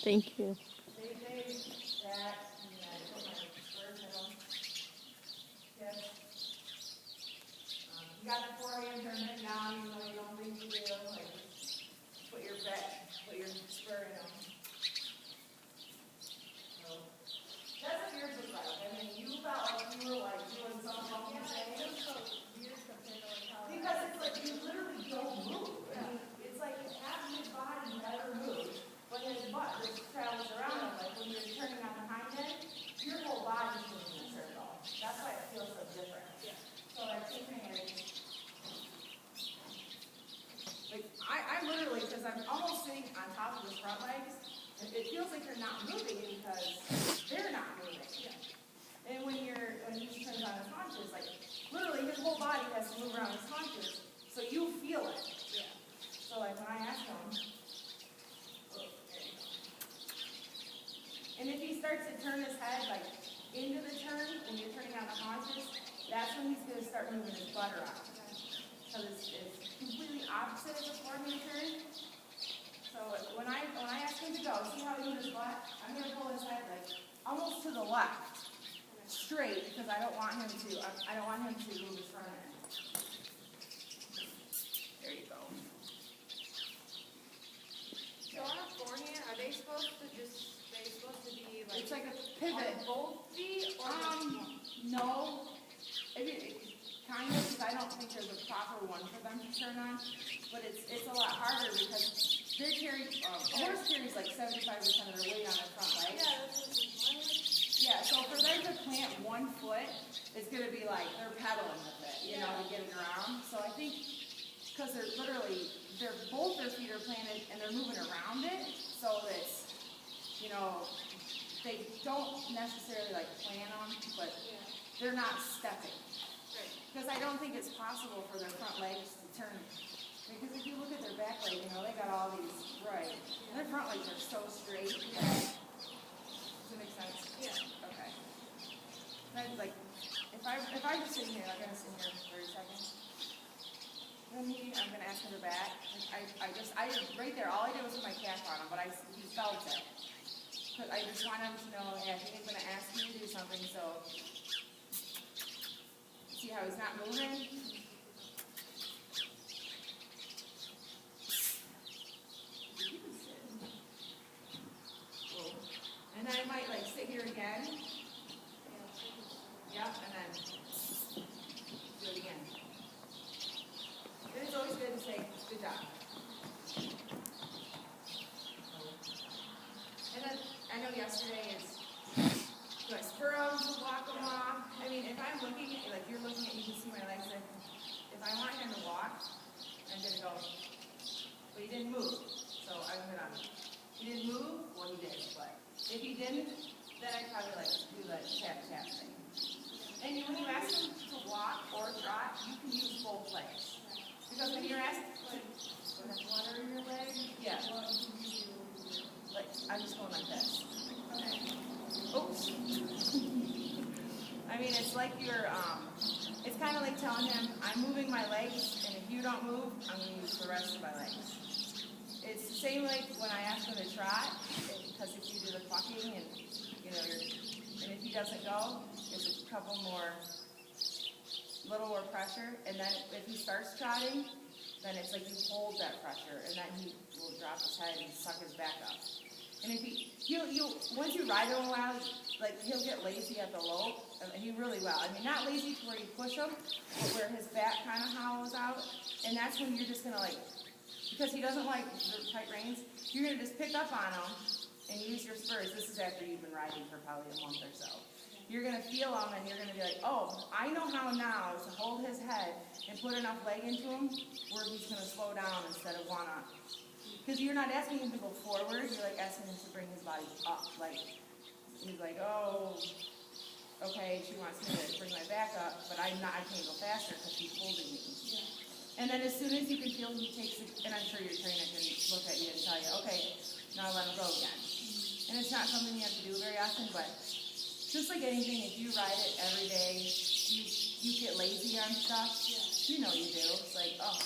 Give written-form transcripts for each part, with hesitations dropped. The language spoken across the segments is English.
Thank you. They that, and then I put my spurs in them. Yes. You got the forehand, turn it down, even though you don't think you do. Like, put your spur in them. So, that's what yours look like. I mean, you felt like you were like doing something insane. Because it's like you literally don't move. I mean, it's like half his body never moves. When his butt just travels around him, like when you're turning on the hind end, your whole body's moving in a circle. That's why it feels so different. Yeah. So like two fingers. Like I literally, because I'm almost sitting on top of his front legs, it feels like you're not moving because they're not moving. Yeah. And when he turns on his haunches, like literally his whole body has to move around his haunches, so you feel it. Yeah. So like when I ask him, oh, there you go. And if he starts to turn his head like into the turn when you're turning on the haunches, that's when he's going to start moving his butt around. Because it's completely opposite of the forehand turn. So when I ask him to go, see how he moves his butt? I'm going to pull his head like almost to the left, straight, because I don't want him to move his front end. There you go. So on a forehand, are they supposed to be like? It's like a pivot. On both feet or no. Kind of, because I don't think there's a proper one for them to turn on. But it's a lot harder because they're a horse carries like 75% of their weight on their front legs. Yeah, that's what I'm wondering. Yeah, so for them to plant 1 foot, it's going to be like they're pedaling with it, you know, to get it around. So I think because both their feet are planted and they're moving around it, so that, you know, they don't necessarily like plan on, but they're not stepping. Because I don't think it's possible for their front legs to turn. Because if you look at their back leg, you know, they got all these, right. And their front legs are so straight. Yeah. Does it make sense? Yeah. Okay. And like, if I'm just sitting here, I'm going to sit here for 30 seconds. Then I'm going to ask him to back. Right there, all I did was put my calf on him, but he felt it. But I just want him to know, hey, I think he's going to ask me to do something, so. See how he's not moving? And then I might like sit here again. Yep, and then do it again. It's always good to say, good job. And then I know yesterday is, do I spur them to walk them off? I mean, if I'm looking at, like you're looking at, you can see my legs. If I want him to walk, I'm going to go, but he didn't move. So I'm going to, he didn't move? Well, he did. But if he didn't, then I'd probably like do the tap thing. And when you ask him to walk or trot, you can use both legs. Because when you're asked, like, flutter your leg, yeah. Like, I'm just going like this. Okay. Oops. I mean, it's like it's kind of like telling him, I'm moving my legs, and if you don't move, I'm going to use the rest of my legs. It's the same like when I ask him to trot, because if you do the clucking, and, you know, and if he doesn't go, it's a little more pressure, and then if he starts trotting, then it's like you hold that pressure, and then he will drop his head and suck his back up. And if once you ride him a while, like he'll get lazy at the lope, and he really will. I mean, not lazy to where you push him, but where his back kind of hollows out, and that's when you're just gonna like, because he doesn't like the tight reins, you're gonna just pick up on him and use your spurs. This is after you've been riding for probably a month or so. You're gonna feel him, and you're gonna be like, oh, I know how now to hold his head and put enough leg into him where he's gonna slow down instead of wanna. Because you're not asking him to go forward, you're like asking him to bring his body up. Like, he's like, oh, okay, she wants me to bring my back up, but I can't go faster because she's holding me. Yeah. And then as soon as you can feel he takes it, and I'm sure your trainer can look at you and tell you, okay, now let him go again. And it's not something you have to do very often, but just like anything, if you ride it every day, you get lazy on stuff. Yeah. You know you do. It's like, oh,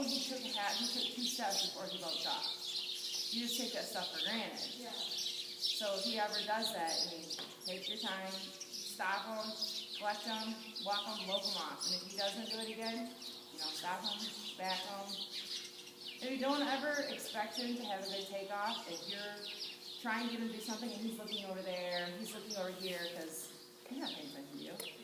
he took 2 steps before he broke off. you just take that stuff for granted. Yeah. So if he ever does that, I mean, take your time, stop him, collect him, walk him, lope him off. And if he doesn't do it again, stop him, back him. And you don't ever expect him to have a good takeoff if you're trying to get him to do something and he's looking over there, he's looking over here, because he's not paying attention to you.